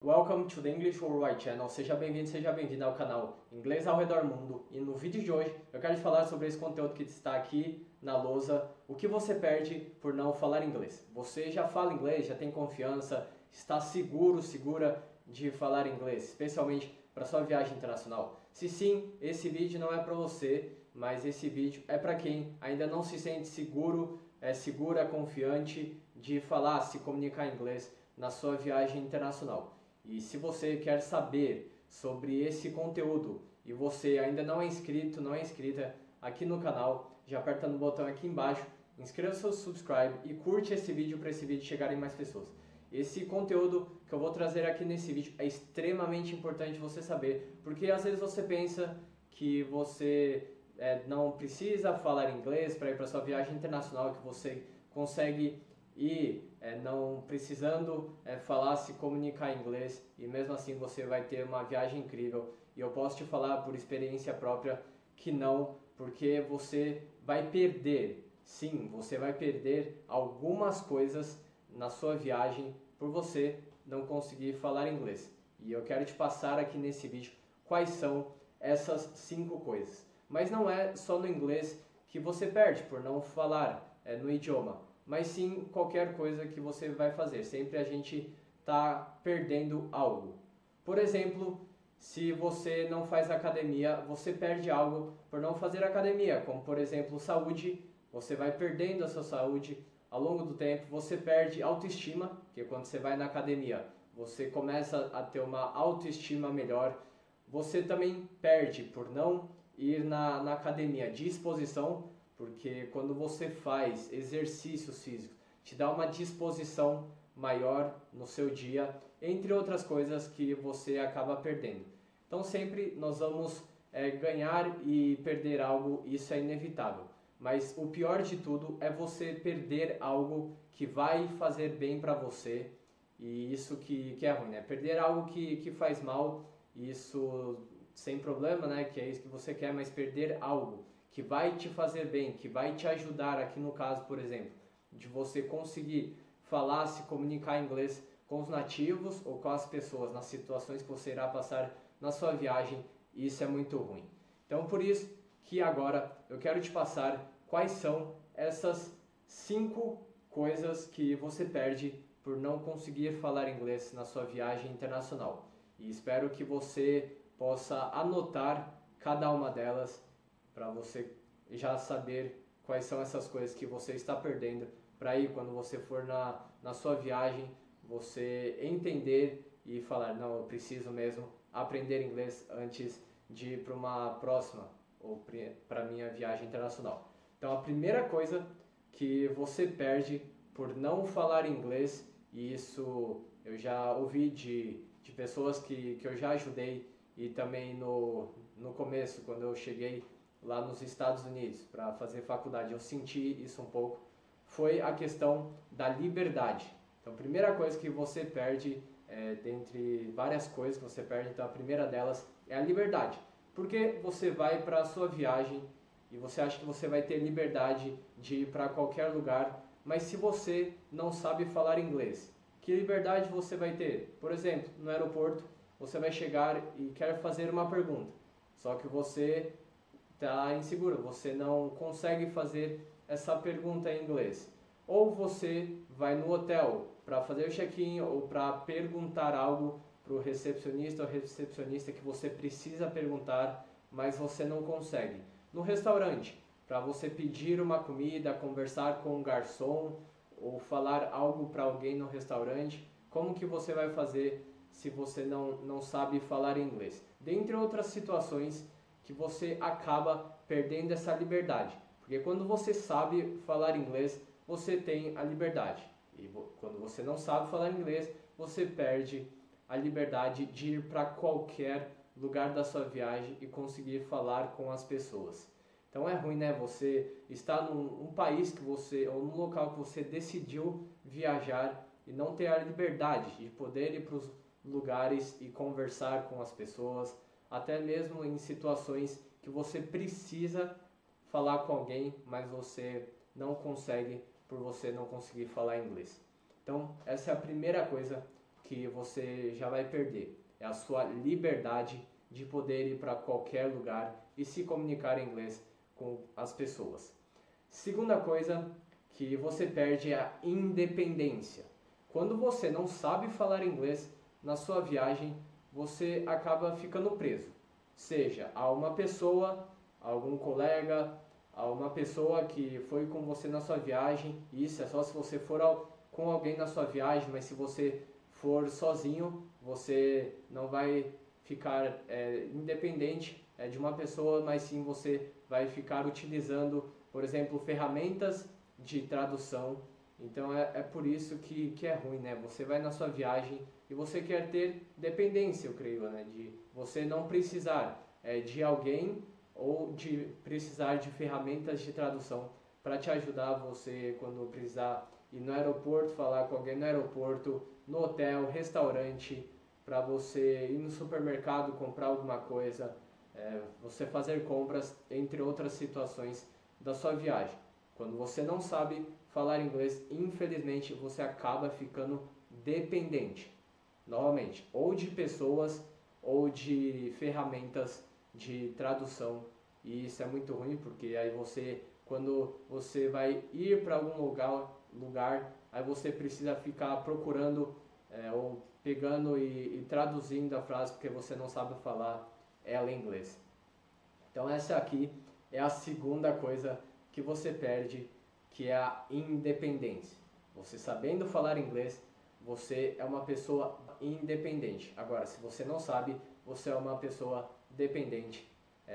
Welcome to the English Worldwide Channel. Seja bem-vindo, seja bem-vinda ao canal Inglês ao Redor Mundo. E no vídeo de hoje eu quero te falar sobre esse conteúdo que está aqui na lousa. O que você perde por não falar inglês. Você já fala inglês, já tem confiança, está seguro, segura de falar inglês, especialmente para sua viagem internacional? Se sim, esse vídeo não é para você, mas esse vídeo é para quem ainda não se sente seguro, segura, confiante de falar, se comunicar em inglês na sua viagem internacional. E se você quer saber sobre esse conteúdo e você ainda não é inscrito, não é inscrita aqui no canal, já aperta no botão aqui embaixo, inscreva-se, subscribe e curte esse vídeo para esse vídeo chegar em mais pessoas. Esse conteúdo que eu vou trazer aqui nesse vídeo é extremamente importante você saber, porque às vezes você pensa que você não precisa falar inglês para ir para sua viagem internacional, que você consegue ir não precisando falar, se comunicar em inglês, e mesmo assim você vai ter uma viagem incrível. E eu posso te falar por experiência própria que não, porque você vai perder, sim, você vai perder algumas coisas na sua viagem por você não conseguir falar inglês. E eu quero te passar aqui nesse vídeo quais são essas 5 coisas. Mas não é só no inglês que você perde por não falar no idioma, mas sim qualquer coisa que você vai fazer. Sempre a gente está perdendo algo. Por exemplo, se você não faz academia, você perde algo por não fazer academia, como por exemplo saúde, você vai perdendo a sua saúde ao longo do tempo. Você perde autoestima, que quando você vai na academia, você começa a ter uma autoestima melhor. Você também perde por não ir na academia, disposição, porque quando você faz exercícios físicos, te dá uma disposição maior no seu dia, entre outras coisas que você acaba perdendo. Então sempre nós vamos ganhar e perder algo, isso é inevitável. Mas o pior de tudo é você perder algo que vai fazer bem para você, e isso que é ruim, né? Perder algo que faz mal, isso sem problema, né? Que é isso que você quer, mas perder algo que vai te fazer bem, que vai te ajudar, aqui no caso, por exemplo, de você conseguir falar, se comunicar em inglês com os nativos ou com as pessoas nas situações que você irá passar na sua viagem, isso é muito ruim. Então, por isso que agora eu quero te passar quais são essas 5 coisas que você perde por não conseguir falar inglês na sua viagem internacional. E espero que você possa anotar cada uma delas para você já saber quais são essas coisas que você está perdendo, para ir quando você for na sua viagem, você entender e falar, não, eu preciso mesmo aprender inglês antes de ir para uma próxima ou para minha viagem internacional. Então a primeira coisa que você perde por não falar inglês, e isso eu já ouvi de pessoas que eu já ajudei, e também no começo, quando eu cheguei lá nos Estados Unidos para fazer faculdade, eu senti isso um pouco, foi a questão da liberdade. Então a primeira coisa que você perde, dentre várias coisas que você perde, então a primeira delas é a liberdade. Porque você vai para a sua viagem e você acha que você vai ter liberdade de ir para qualquer lugar, mas se você não sabe falar inglês, que liberdade você vai ter? Por exemplo, no aeroporto, você vai chegar e quer fazer uma pergunta, só que você está inseguro, você não consegue fazer essa pergunta em inglês. Ou você vai no hotel para fazer o check-in ou para perguntar algo para o recepcionista ou recepcionista que você precisa perguntar, mas você não consegue. No restaurante, para você pedir uma comida, conversar com um garçom ou falar algo para alguém no restaurante, como que você vai fazer se você não sabe falar inglês? Dentre outras situações que você acaba perdendo essa liberdade. Porque quando você sabe falar inglês, você tem a liberdade. E quando você não sabe falar inglês, você perde a liberdade de ir para qualquer lugar da sua viagem e conseguir falar com as pessoas. Então é ruim, né? Você está num país que você, ou num local que você decidiu viajar e não ter a liberdade de poder ir para os lugares e conversar com as pessoas, até mesmo em situações que você precisa falar com alguém, mas você não consegue por você não conseguir falar inglês. Então, essa é a primeira coisa que você já vai perder. É a sua liberdade de poder ir para qualquer lugar e se comunicar em inglês com as pessoas. Segunda coisa que você perde é a independência. Quando você não sabe falar inglês na sua viagem, você acaba ficando preso. Seja a uma pessoa, a algum colega, a uma pessoa que foi com você na sua viagem. Isso é só se você for com alguém na sua viagem, mas se você for sozinho, você não vai ficar independente de uma pessoa, mas sim você vai ficar utilizando, por exemplo, ferramentas de tradução. Então é por isso que é ruim, né? Você vai na sua viagem e você quer ter dependência, eu creio, né? De você não precisar de alguém ou de precisar de ferramentas de tradução para te ajudar você quando precisar ir no aeroporto, falar com alguém no aeroporto, no hotel, restaurante, para você ir no supermercado comprar alguma coisa, você fazer compras, entre outras situações da sua viagem. Quando você não sabe falar inglês, infelizmente você acaba ficando dependente, novamente, ou de pessoas ou de ferramentas de tradução. E isso é muito ruim, porque aí você, quando você vai ir para algum lugar, aí você precisa ficar procurando ou pegando e traduzindo a frase porque você não sabe falar ela em inglês. Então essa aqui é a segunda coisa que você perde, que é a independência. Você sabendo falar inglês, você é uma pessoa independente. Agora, se você não sabe, você é uma pessoa dependente,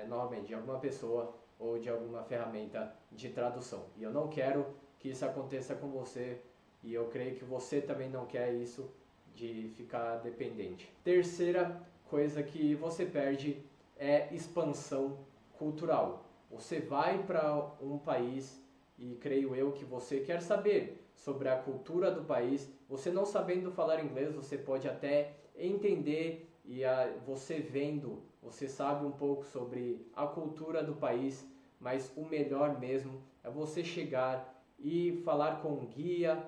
novamente, de alguma pessoa ou de alguma ferramenta de tradução. E eu não quero que isso aconteça com você, e eu creio que você também não quer isso, de ficar dependente. Terceira coisa que você perde é expansão cultural. Você vai para um país e creio eu que você quer saber sobre a cultura do país. Você não sabendo falar inglês, você pode até entender e você vendo, você sabe um pouco sobre a cultura do país, mas o melhor mesmo é você chegar e falar com um guia,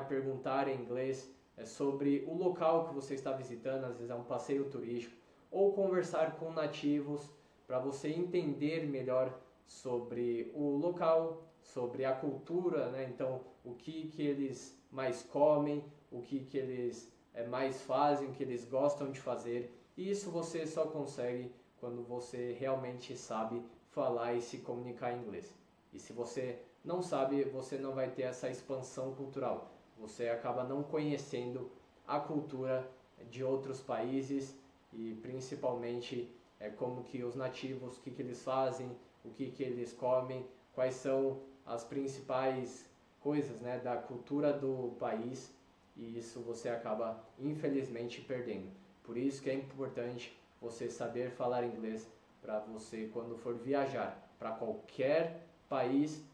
perguntar em inglês sobre o local que você está visitando, às vezes é um passeio turístico, ou conversar com nativos para você entender melhor sobre o local, sobre a cultura, né? Então, o que eles mais comem, o que eles mais fazem, o que eles gostam de fazer. E isso você só consegue quando você realmente sabe falar e se comunicar em inglês. E se você não sabe, você não vai ter essa expansão cultural. Você acaba não conhecendo a cultura de outros países e principalmente como que os nativos, o que eles fazem, o que eles comem, quais são as principais coisas, né, da cultura do país, e isso você acaba infelizmente perdendo. Por isso que é importante você saber falar inglês para você, quando for viajar para qualquer país,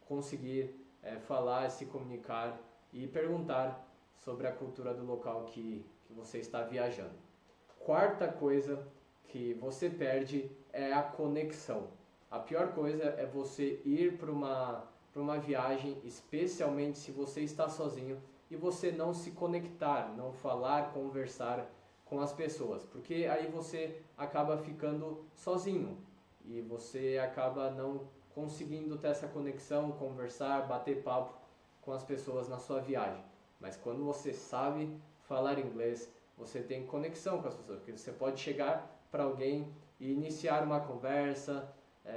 conseguir falar, se comunicar e perguntar sobre a cultura do local que você está viajando. Quarta coisa que você perde é a conexão. A pior coisa é você ir para uma viagem, especialmente se você está sozinho, e você não se conectar, não falar, conversar com as pessoas, porque aí você acaba ficando sozinho e você acaba não conseguindo ter essa conexão, conversar, bater papo com as pessoas na sua viagem. Mas quando você sabe falar inglês, você tem conexão com as pessoas, porque você pode chegar para alguém e iniciar uma conversa,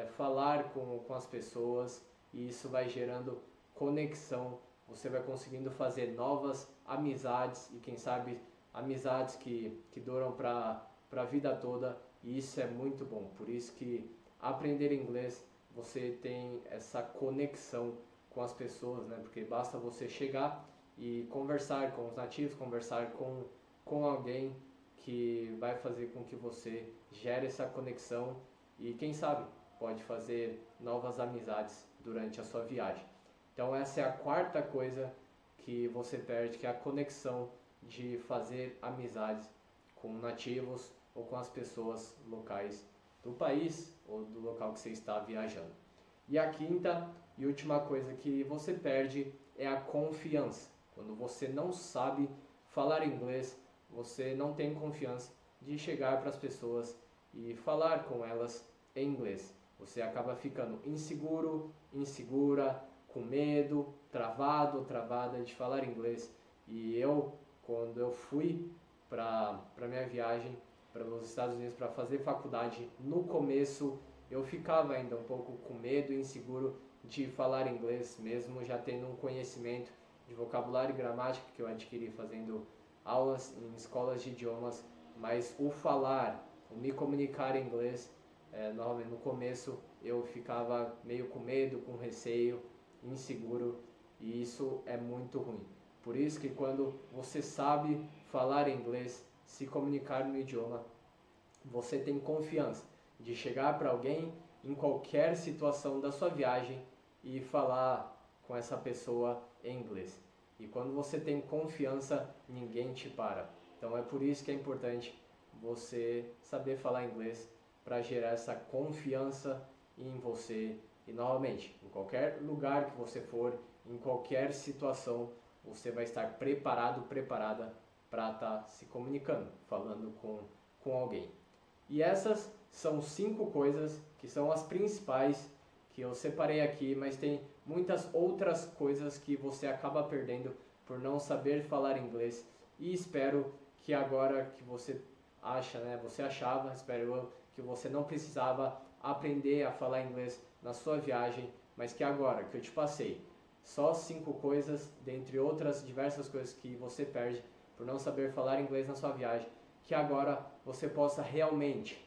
falar com as pessoas, e isso vai gerando conexão. Você vai conseguindo fazer novas amizades e quem sabe amizades que duram para a vida toda, e isso é muito bom. Por isso que aprender inglês, você tem essa conexão com as pessoas, né? Porque basta você chegar e conversar com os nativos, conversar com alguém que vai fazer com que você gere essa conexão e quem sabe pode fazer novas amizades durante a sua viagem. Então essa é a quarta coisa que você perde, que é a conexão de fazer amizades com nativos ou com as pessoas locais do país ou do local que você está viajando. E a quinta e última coisa que você perde é a confiança. Quando você não sabe falar inglês, você não tem confiança de chegar para as pessoas e falar com elas em inglês. Você acaba ficando inseguro, insegura, com medo, travado, travada de falar inglês. E eu, quando eu fui para minha viagem para os Estados Unidos para fazer faculdade, no começo eu ficava ainda um pouco com medo e inseguro de falar inglês, mesmo já tendo um conhecimento de vocabulário e gramática que eu adquiri fazendo aulas em escolas de idiomas, mas o falar, o me comunicar em inglês, normalmente no começo eu ficava meio com medo, com receio, inseguro, e isso é muito ruim. Por isso que quando você sabe falar inglês, se comunicar no idioma, você tem confiança de chegar para alguém em qualquer situação da sua viagem e falar com essa pessoa em inglês. E quando você tem confiança, ninguém te para. Então é por isso que é importante você saber falar inglês para gerar essa confiança em você. E novamente, em qualquer lugar que você for, em qualquer situação, você vai estar preparado, preparada para estar se comunicando, falando com alguém. E essas são 5 coisas que são as principais que eu separei aqui, mas tem muitas outras coisas que você acaba perdendo por não saber falar inglês. E espero que agora que você acha, você achava, espero eu, que você não precisava aprender a falar inglês na sua viagem, mas que agora que eu te passei só 5 coisas, dentre outras diversas coisas que você perde por não saber falar inglês na sua viagem, que agora você possa realmente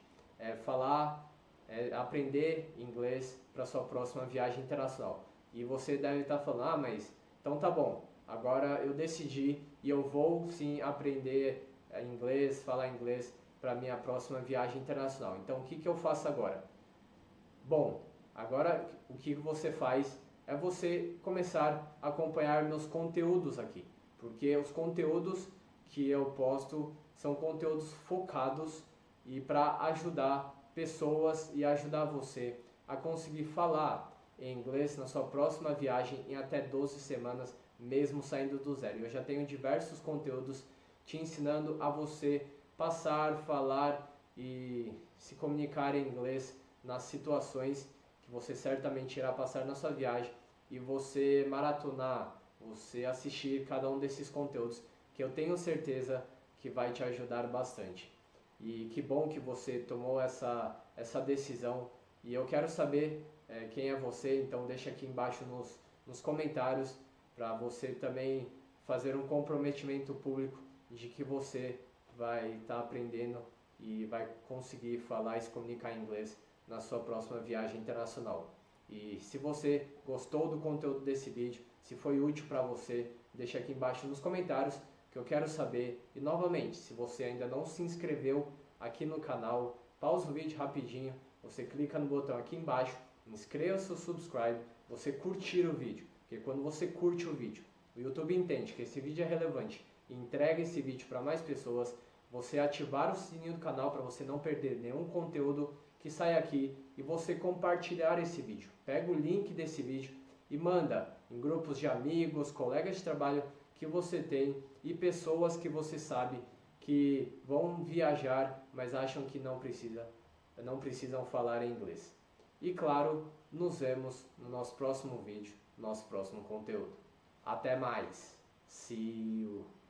aprender inglês para sua próxima viagem internacional. E você deve estar falando, mas então tá bom, agora eu decidi e eu vou sim aprender inglês, falar inglês para minha próxima viagem internacional. Então o que eu faço agora? Bom, agora o que você faz é você começar a acompanhar meus conteúdos aqui, porque os conteúdos que eu posto são conteúdos focados e para ajudar pessoas e ajudar você a conseguir falar em inglês na sua próxima viagem em até 12 semanas, mesmo saindo do zero. Eu já tenho diversos conteúdos te ensinando a você passar, falar e se comunicar em inglês nas situações que você certamente irá passar na sua viagem, e você maratonar, você assistir cada um desses conteúdos que eu tenho certeza que vai te ajudar bastante. E que bom que você tomou essa decisão, e eu quero saber quem é você, então deixa aqui embaixo nos comentários para você também fazer um comprometimento público de que você vai estar aprendendo e vai conseguir falar e se comunicar em inglês na sua próxima viagem internacional. E se você gostou do conteúdo desse vídeo, se foi útil para você, deixa aqui embaixo nos comentários que eu quero saber. E novamente, se você ainda não se inscreveu aqui no canal, pausa o vídeo rapidinho, você clica no botão aqui embaixo, inscreva-se, subscribe, você curtir o vídeo, porque quando você curte o vídeo, o YouTube entende que esse vídeo é relevante e entrega esse vídeo para mais pessoas. Você ativar o sininho do canal para você não perder nenhum conteúdo que sai aqui, e você compartilhar esse vídeo. Pega o link desse vídeo e manda em grupos de amigos, colegas de trabalho que você tem e pessoas que você sabe que vão viajar, mas acham que não precisam falar inglês. E claro, nos vemos no nosso próximo vídeo, nosso próximo conteúdo. Até mais. See you.